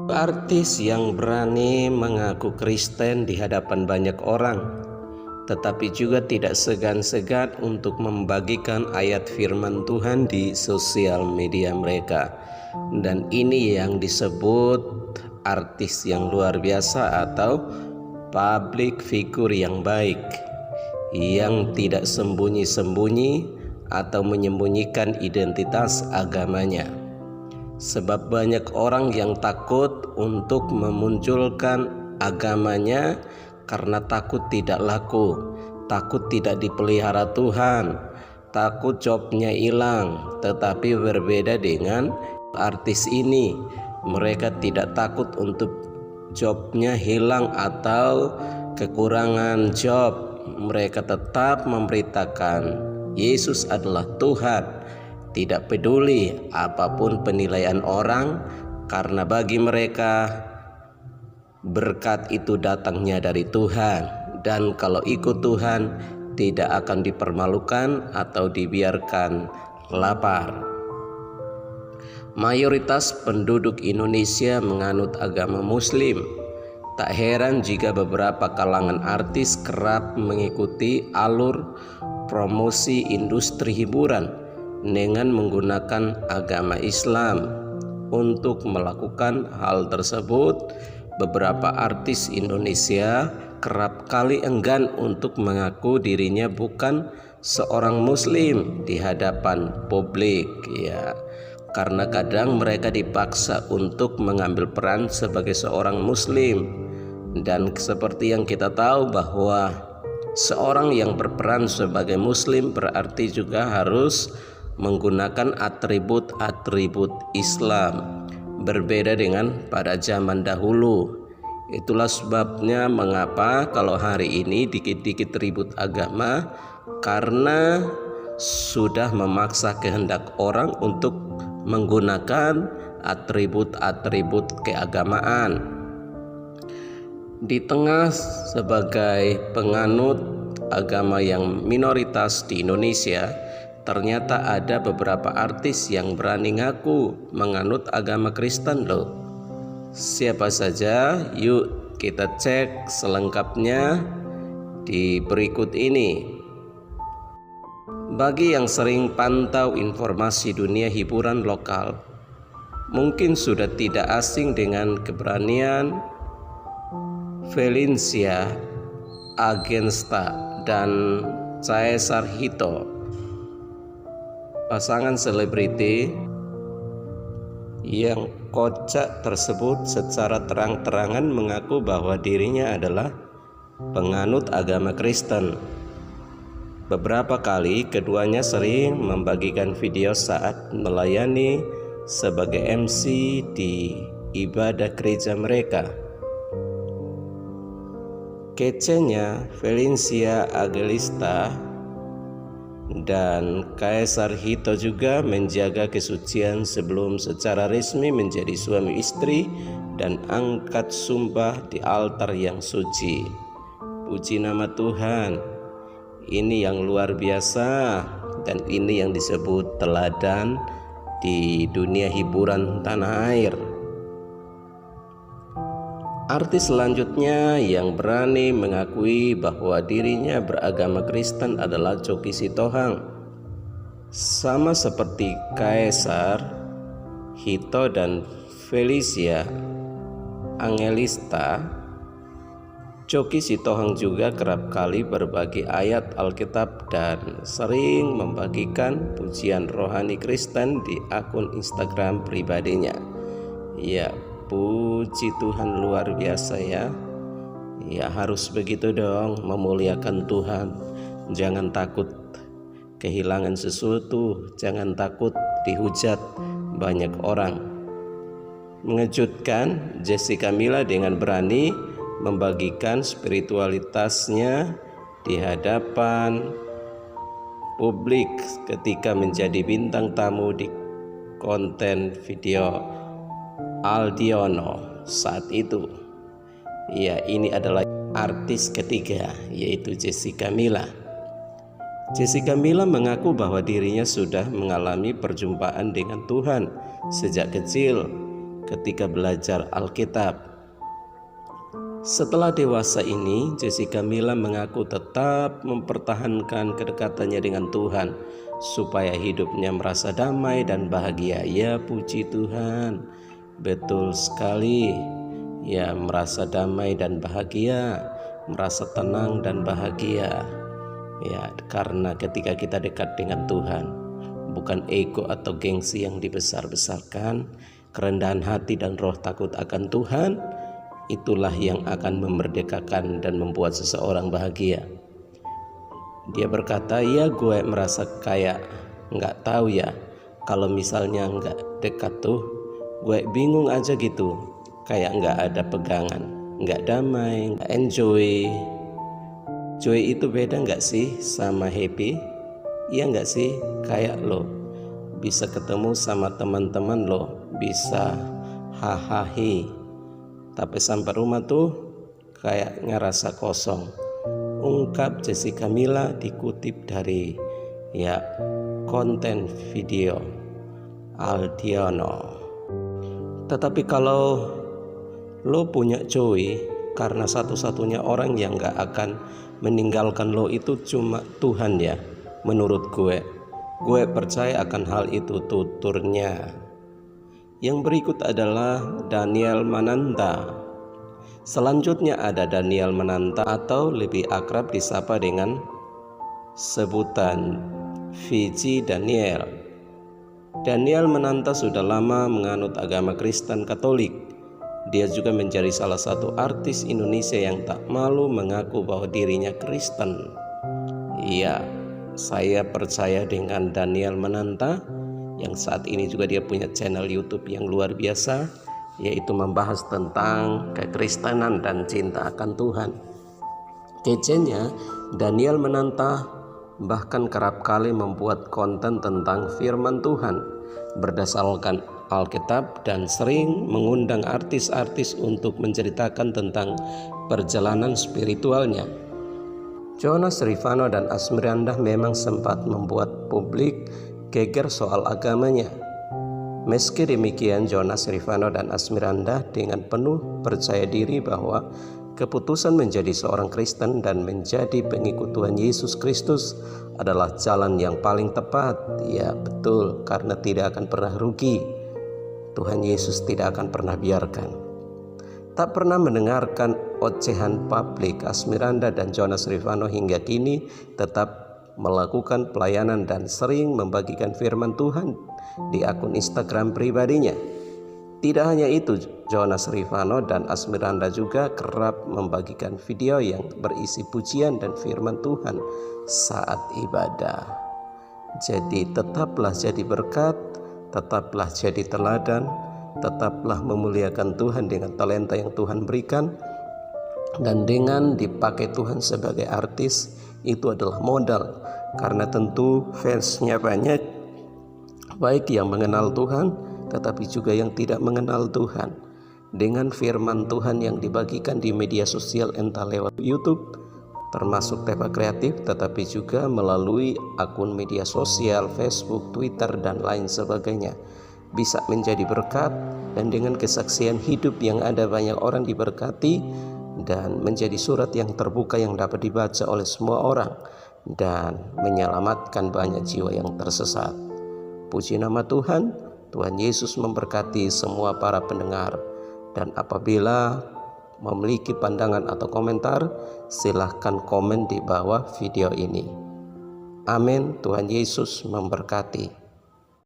Artis yang berani mengaku Kristen di hadapan banyak orang, tetapi juga tidak segan-segan untuk membagikan ayat firman Tuhan di sosial media mereka. Dan ini yang disebut artis yang luar biasa atau public figure yang baik, yang tidak sembunyi-sembunyi atau menyembunyikan identitas agamanya. Sebab banyak orang yang takut untuk memunculkan agamanya karena takut tidak laku, takut tidak dipelihara Tuhan, takut jobnya hilang. Tetapi berbeda dengan artis ini, mereka tidak takut untuk jobnya hilang atau kekurangan job. Mereka tetap memberitakan Yesus adalah Tuhan, tidak peduli apapun penilaian orang, karena bagi mereka berkat itu datangnya dari Tuhan, dan kalau ikut Tuhan tidak akan dipermalukan atau dibiarkan lapar. Mayoritas penduduk Indonesia menganut agama Muslim. Tak heran jika beberapa kalangan artis kerap mengikuti alur promosi industri hiburan dengan menggunakan agama Islam. Untuk melakukan hal tersebut, beberapa artis Indonesia kerap kali enggan untuk mengaku dirinya bukan seorang Muslim di hadapan publik, ya, karena kadang mereka dipaksa untuk mengambil peran sebagai seorang Muslim. Dan seperti yang kita tahu bahwa seorang yang berperan sebagai Muslim berarti juga harus menggunakan atribut-atribut Islam, berbeda dengan pada zaman dahulu. Itulah sebabnya mengapa kalau hari ini dikit-dikit ribut agama, karena sudah memaksa kehendak orang untuk menggunakan atribut-atribut keagamaan. Di tengah sebagai penganut agama yang minoritas di Indonesia, ternyata ada beberapa artis yang berani ngaku menganut agama Kristen loh. Siapa saja? Yuk kita cek selengkapnya di berikut ini. Bagi yang sering pantau informasi dunia hiburan lokal, mungkin sudah tidak asing dengan keberanian Valencia Agensta dan Caesar Hito, pasangan selebriti yang kocak tersebut secara terang-terangan mengaku bahwa dirinya adalah penganut agama Kristen. Beberapa kali keduanya sering membagikan video saat melayani sebagai MC di ibadah gereja mereka. Kecenya Valencia Agelista dan Caesar Hito juga menjaga kesucian sebelum secara resmi menjadi suami istri dan angkat sumpah di altar yang suci. Puji nama Tuhan, ini yang luar biasa, dan ini yang disebut teladan di dunia hiburan tanah air. Artis selanjutnya yang berani mengakui bahwa dirinya beragama Kristen adalah Choky Sitohang. Sama seperti Caesar Hito dan Valencia Angelista, Choky Sitohang juga kerap kali berbagi ayat Alkitab dan sering membagikan pujian rohani Kristen di akun Instagram pribadinya. Ya, puji Tuhan, luar biasa ya. Ya harus begitu dong, memuliakan Tuhan. Jangan takut kehilangan sesuatu, jangan takut dihujat banyak orang. Mengejutkan, Jessica Mila dengan berani membagikan spiritualitasnya di hadapan publik ketika menjadi bintang tamu di konten video Aldiono saat itu. Ya, ini adalah artis ketiga, yaitu Jessica Mila. Jessica Mila mengaku bahwa dirinya sudah mengalami perjumpaan dengan Tuhan sejak kecil. ketika belajar Alkitab. Setelah dewasa ini, Jessica Mila mengaku tetap mempertahankan kedekatannya dengan Tuhan supaya hidupnya merasa damai dan bahagia. Ya, puji Tuhan. Betul sekali. Ya, merasa damai dan bahagia, merasa tenang dan bahagia. Ya, karena ketika kita dekat dengan Tuhan, bukan ego atau gengsi yang dibesar-besarkan, kerendahan hati dan roh takut akan Tuhan, itulah yang akan memerdekakan dan membuat seseorang bahagia. Dia berkata, ya gue merasa kayak nggak tahu ya, kalau misalnya nggak dekat tuh, gue bingung aja gitu, kayak nggak ada pegangan, nggak damai, nggak enjoy. Joy itu beda nggak sih sama happy? Iya nggak sih? Kayak lo bisa ketemu sama teman-teman lo, bisa hahaha, tapi sampai rumah tuh kayak ngerasa kosong. Ungkap Jessica Mila dikutip dari konten video Aldiono. Tetapi kalau lo punya joy, karena satu-satunya orang yang gak akan meninggalkan lo itu cuma Tuhan ya. Menurut gue percaya akan hal itu tuturnya. Yang berikut adalah Daniel Mananta. Selanjutnya ada Daniel Mananta atau lebih akrab disapa dengan sebutan Fiji Daniel. Daniel Mananta sudah lama menganut agama Kristen Katolik. Dia juga menjadi salah satu artis Indonesia yang tak malu mengaku bahwa dirinya Kristen. Iya, saya percaya dengan Daniel Mananta, yang saat ini juga dia punya channel YouTube yang luar biasa, yaitu membahas tentang kekristenan dan cinta akan Tuhan. Kecenya, Daniel Mananta bahkan kerap kali membuat konten tentang firman Tuhan berdasarkan Alkitab dan sering mengundang artis-artis untuk menceritakan tentang perjalanan spiritualnya. Jonas Rivanno dan Asmirandah memang sempat membuat publik geger soal agamanya. Meski demikian, Jonas Rivanno dan Asmirandah dengan penuh percaya diri bahwa keputusan menjadi seorang Kristen dan menjadi pengikut Tuhan Yesus Kristus adalah jalan yang paling tepat. Ya betul, karena tidak akan pernah rugi. Tuhan Yesus tidak akan pernah biarkan. Tak pernah mendengarkan ocehan publik, Asmirandah dan Jonas Rivanno hingga kini tetap melakukan pelayanan dan sering membagikan firman Tuhan di akun Instagram pribadinya. Tidak hanya itu, Jonas Rivanno dan Asmirandah juga kerap membagikan video yang berisi pujian dan firman Tuhan saat ibadah. Jadi tetaplah jadi berkat, tetaplah jadi teladan, tetaplah memuliakan Tuhan dengan talenta yang Tuhan berikan, dan dengan dipakai Tuhan sebagai artis itu adalah modal, karena tentu fansnya banyak, baik yang mengenal Tuhan tetapi juga yang tidak mengenal Tuhan. Dengan firman Tuhan yang dibagikan di media sosial, entah lewat YouTube termasuk Teva Kreatif, tetapi juga melalui akun media sosial Facebook, Twitter dan lain sebagainya, bisa menjadi berkat. Dan dengan kesaksian hidup yang ada, banyak orang diberkati dan menjadi surat yang terbuka yang dapat dibaca oleh semua orang dan menyelamatkan banyak jiwa yang tersesat. Puji nama Tuhan. Tuhan Yesus memberkati semua para pendengar. Dan apabila memiliki pandangan atau komentar, silahkan komen di bawah video ini. Amin. Tuhan Yesus memberkati.